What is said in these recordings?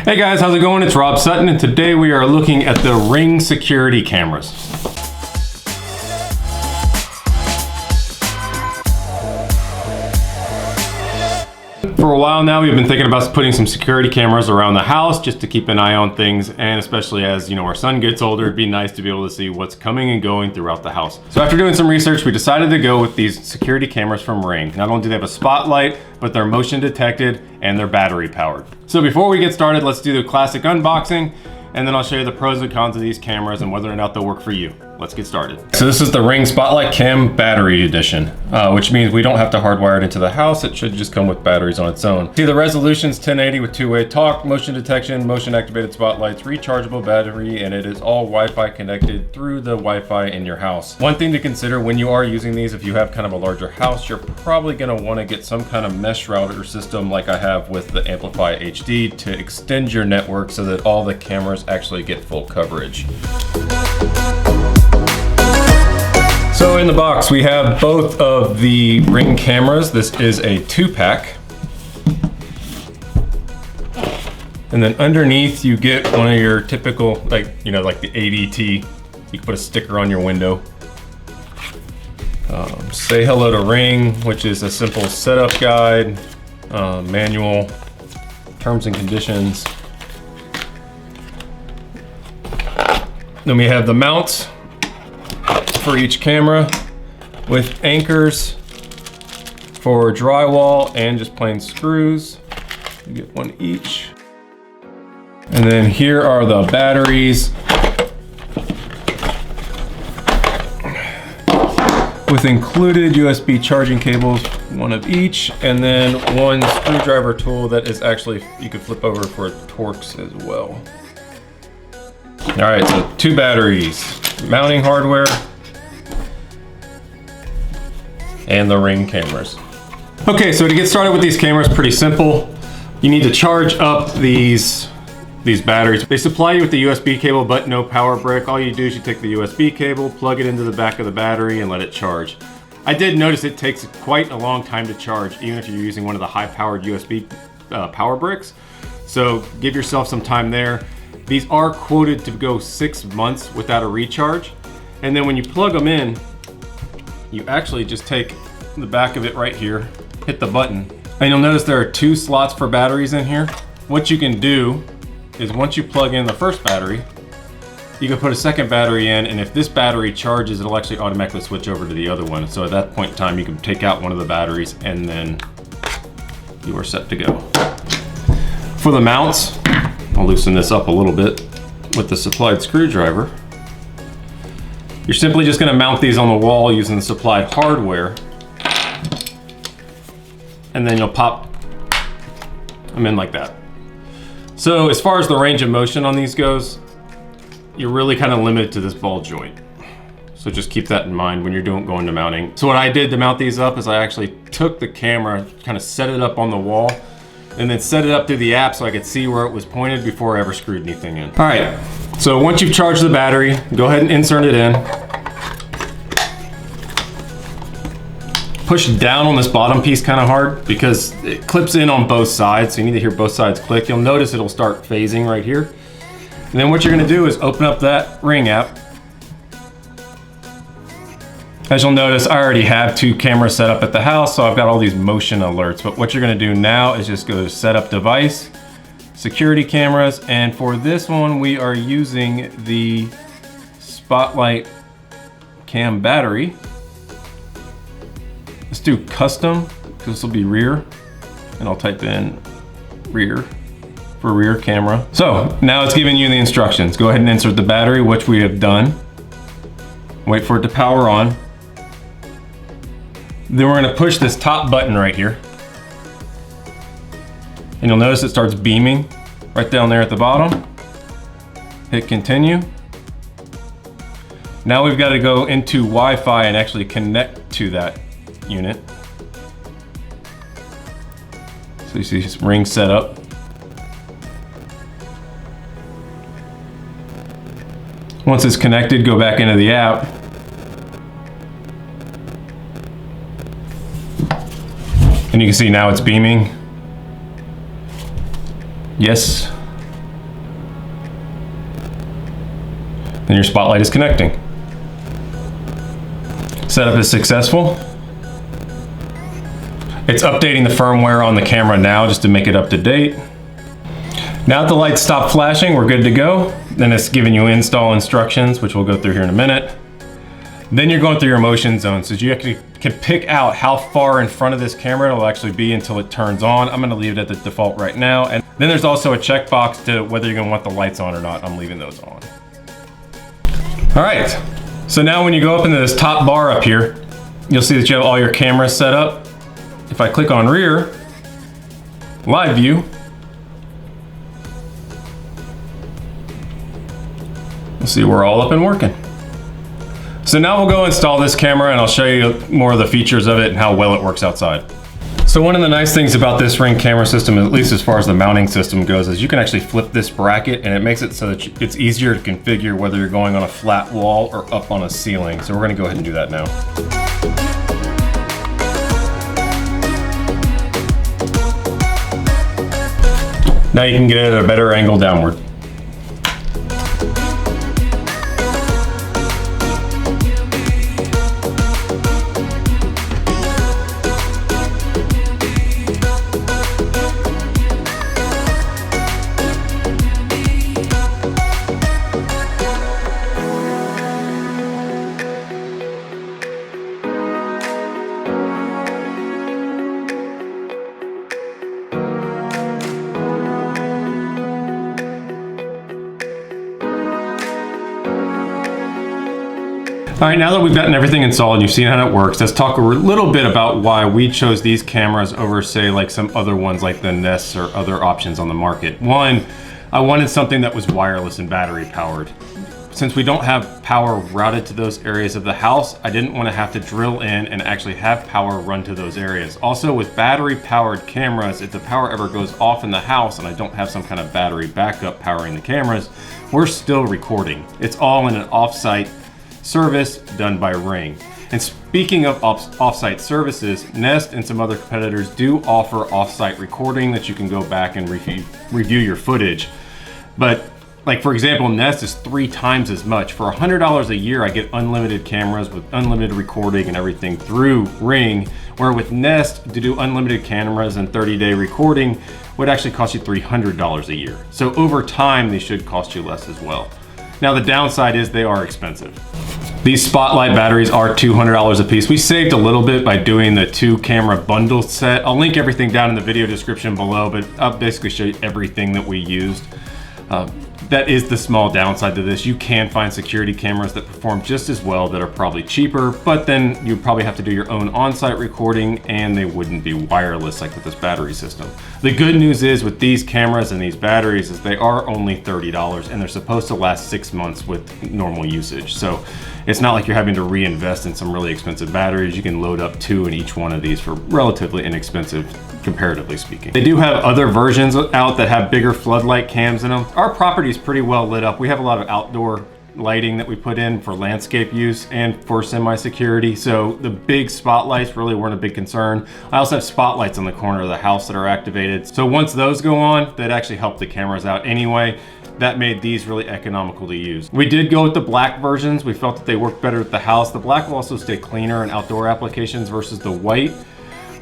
Hey guys, how's it going? It's Rob Sutton, and today we are looking at the Ring security cameras. For a while now, we've been thinking about putting some security cameras around the house just to keep an eye on things, and especially as our son gets older, it'd be nice to be able to see what's coming and going throughout the house. So after doing some research, we decided to go with these security cameras from Ring. Not only do they have a spotlight, but they're motion detected and they're battery powered. So before we get started, let's do the classic unboxing, and then I'll show you the pros and cons of these cameras and whether or not they'll work for you. Let's get started. So this is the Ring Spotlight Cam Battery Edition, which means we don't have to hardwire it into the house. It should just come with batteries on its own. See, the resolution's 1080 with two-way talk, motion detection, motion activated spotlights, rechargeable battery, and it is all Wi-Fi connected through the Wi-Fi in your house. One thing to consider when you are using these, if you have kind of a larger house, you're probably gonna wanna get some kind of mesh router system like I have with the Amplify HD to extend your network so that all the cameras actually get full coverage. So in the box, we have both of the Ring cameras. This is a 2-pack. And then underneath you get one of your typical, like the ADT. You can put a sticker on your window. Say hello to Ring, which is a simple setup guide, manual, terms and conditions. Then we have the mounts for each camera with anchors for drywall and just plain screws. You get one each. And then here are the batteries with included USB charging cables, one of each, and then one screwdriver tool that is actually, you can flip over for Torx as well. All right, so 2 batteries, mounting hardware, and the Ring cameras. Okay, so to get started with these cameras, pretty simple. You need to charge up these batteries. They supply you with the USB cable, but no power brick. All you do is you take the USB cable, plug it into the back of the battery, and let it charge. I did notice it takes quite a long time to charge, even if you're using one of the high-powered USB power bricks. So give yourself some time there. These are quoted to go 6 months without a recharge. And then when you plug them in, you actually just take the back of it right here, hit the button, and you'll notice there are 2 slots for batteries in here. What you can do is once you plug in the first battery, you can put a second battery in, and if this battery charges, it'll actually automatically switch over to the other one. So at that point in time, you can take out one of the batteries and then you are set to go. For the mounts, I'll loosen this up a little bit with the supplied screwdriver. You're simply just gonna mount these on the wall using the supplied hardware. And then you'll pop them in like that. So as far as the range of motion on these goes, you're really kind of limited to this ball joint. So just keep that in mind when you're going to mounting. So what I did to mount these up is I actually took the camera, kind of set it up on the wall, and then set it up through the app so I could see where it was pointed before I ever screwed anything in. All right, so once you've charged the battery, go ahead and insert it in. Push down on this bottom piece kind of hard because it clips in on both sides, so you need to hear both sides click. You'll notice it'll start phasing right here. And then what you're gonna do is open up that Ring app. As you'll notice, I already have 2 cameras set up at the house, so I've got all these motion alerts. But what you're gonna do now is just go to Setup Device, Security Cameras, and for this one, we are using the Spotlight Cam Battery. Let's do Custom, because this will be rear, and I'll type in rear for rear camera. So now it's giving you the instructions. Go ahead and insert the battery, which we have done. Wait for it to power on. Then we're gonna push this top button right here. And you'll notice it starts beaming right down there at the bottom. Hit continue. Now we've got to go into Wi-Fi and actually connect to that unit. So you see this Ring set up. Once it's connected, go back into the app. And you can see now it's beaming. Yes, your spotlight is connecting. Setup is successful. It's updating the firmware on the camera now just to make it up to date. Now that the lights stop flashing, we're good to go. Then it's giving you install instructions, which we'll go through here in a minute. Then you're going through your motion zone, so you actually can pick out how far in front of this camera it'll actually be until it turns on. I'm gonna leave it at the default right now. And then there's also a checkbox to whether you're gonna want the lights on or not. I'm leaving those on. All right, so now when you go up into this top bar up here, you'll see that you have all your cameras set up. If I click on rear, live view, you'll see we're all up and working. So now we'll go install this camera and I'll show you more of the features of it and how well it works outside. So one of the nice things about this Ring camera system, at least as far as the mounting system goes, is you can actually flip this bracket and it makes it so that it's easier to configure whether you're going on a flat wall or up on a ceiling. So we're gonna go ahead and do that now. Now you can get it at a better angle downward. All right, now that we've gotten everything installed and you've seen how it works, let's talk a little bit about why we chose these cameras over, say, like some other ones like the Nest or other options on the market. One, I wanted something that was wireless and battery powered. Since we don't have power routed to those areas of the house, I didn't want to have to drill in and actually have power run to those areas. Also, with battery powered cameras, if the power ever goes off in the house and I don't have some kind of battery backup powering the cameras, we're still recording. It's all in an off-site service done by Ring. And speaking of off-site services, Nest and some other competitors do offer off-site recording that you can go back and review your footage. But like, for example, Nest is 3 times as much. For $100 a year, I get unlimited cameras with unlimited recording and everything through Ring, where with Nest, to do unlimited cameras and 30-day recording would actually cost you $300 a year. So over time, they should cost you less as well. Now, the downside is they are expensive. These Spotlight batteries are $200 a piece. We saved a little bit by doing the 2 camera bundle set. I'll link everything down in the video description below, but I'll basically show you everything that we used. That is the small downside to this. You can find security cameras that perform just as well that are probably cheaper, but then you probably have to do your own on-site recording and they wouldn't be wireless like with this battery system. The good news is with these cameras and these batteries is they are only $30 and they're supposed to last 6 months with normal usage. So it's not like you're having to reinvest in some really expensive batteries. You can load up 2 in each one of these for relatively inexpensive, comparatively speaking. They do have other versions out that have bigger floodlight cams in them. Our property is pretty well lit up. We have a lot of outdoor lighting that we put in for landscape use and for semi-security. So the big spotlights really weren't a big concern. I also have spotlights on the corner of the house that are activated. So once those go on, that actually help the cameras out anyway. That made these really economical to use. We did go with the black versions. We felt that they worked better at the house. The black will also stay cleaner in outdoor applications versus the white.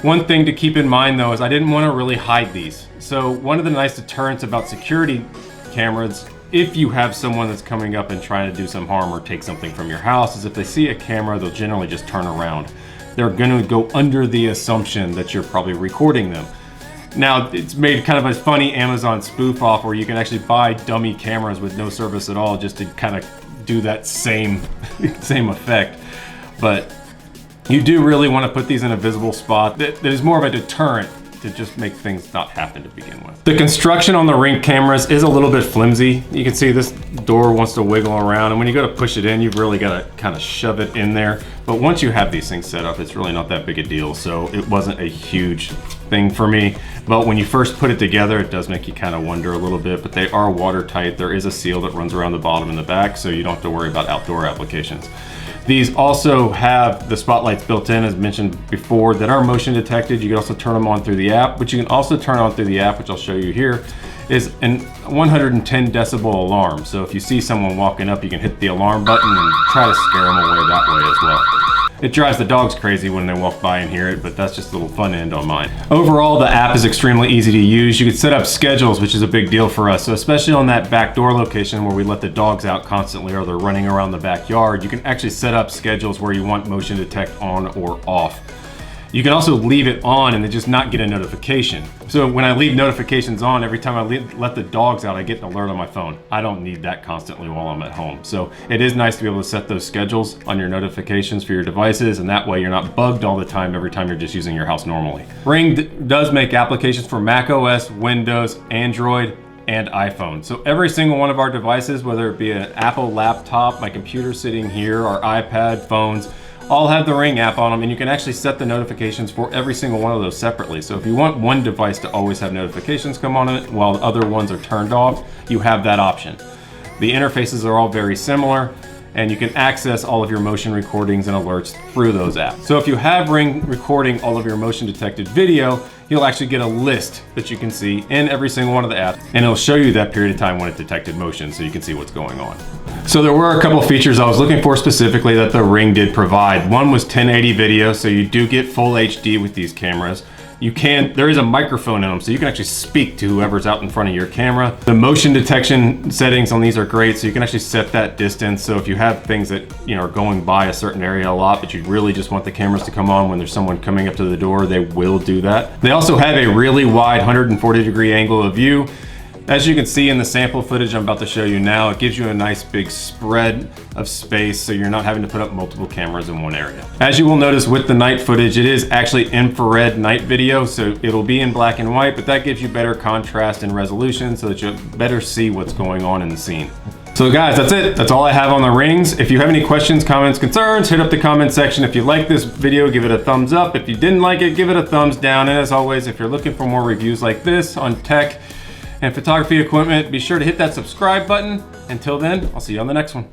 One thing to keep in mind though is I didn't want to really hide these. So one of the nice deterrents about security cameras, if you have someone that's coming up and trying to do some harm or take something from your house, is if they see a camera, they'll generally just turn around. They're going to go under the assumption that you're probably recording them. Now, it's made kind of a funny Amazon spoof off where you can actually buy dummy cameras with no service at all just to kind of do that same effect. But you do really want to put these in a visible spot that is more of a deterrent to just make things not happen to begin with. The construction on the Ring cameras is a little bit flimsy. You can see this door wants to wiggle around, and when you go to push it in, you've really got to kind of shove it in there. But once you have these things set up, it's really not that big a deal. So it wasn't a huge thing for me. But when you first put it together, it does make you kind of wonder a little bit, but they are watertight. There is a seal that runs around the bottom and the back, so you don't have to worry about outdoor applications. These also have the spotlights built in, as mentioned before, that are motion detected. You can also turn them on through the app, but you can also turn on through the app, which I'll show you here. is an 110 decibel alarm. So if you see someone walking up, you can hit the alarm button and try to scare them away that way as well. It drives the dogs crazy when they walk by and hear it, but that's just a little fun end on mine. Overall, the app is extremely easy to use. You can set up schedules, which is a big deal for us. So especially on that back door location where we let the dogs out constantly or they're running around the backyard, you can actually set up schedules where you want motion detect on or off. You can also leave it on and then just not get a notification. So when I leave notifications on, every time I let the dogs out, I get an alert on my phone. I don't need that constantly while I'm at home. So it is nice to be able to set those schedules on your notifications for your devices, and that way you're not bugged all the time every time you're just using your house normally. Ring does make applications for Mac OS, Windows, Android, and iPhone. So every single one of our devices, whether it be an Apple laptop, my computer sitting here, our iPad, phones, all have the Ring app on them, and you can actually set the notifications for every single one of those separately. So if you want one device to always have notifications come on it while the other ones are turned off, you have that option. The interfaces are all very similar, and you can access all of your motion recordings and alerts through those apps. So if you have Ring recording all of your motion detected video, you'll actually get a list that you can see in every single one of the apps, and it'll show you that period of time when it detected motion so you can see what's going on. So there were a couple features I was looking for specifically that the Ring did provide. One was 1080 video, so you do get full HD with these cameras. There is a microphone in them, so you can actually speak to whoever's out in front of your camera. The motion detection settings on these are great, so you can actually set that distance. So if you have things that are going by a certain area a lot, but you really just want the cameras to come on when there's someone coming up to the door, they will do that. They also have a really wide 140-degree angle of view. As you can see in the sample footage I'm about to show you now, it gives you a nice big spread of space so you're not having to put up multiple cameras in one area. As you will notice with the night footage, it is actually infrared night video, so it'll be in black and white, but that gives you better contrast and resolution so that you'll better see what's going on in the scene. So guys, that's it. That's all I have on the Rings. If you have any questions, comments, concerns, hit up the comment section. If you like this video, give it a thumbs up. If you didn't like it, give it a thumbs down. And as always, if you're looking for more reviews like this on tech and photography equipment, be sure to hit that subscribe button. Until then, I'll see you on the next one.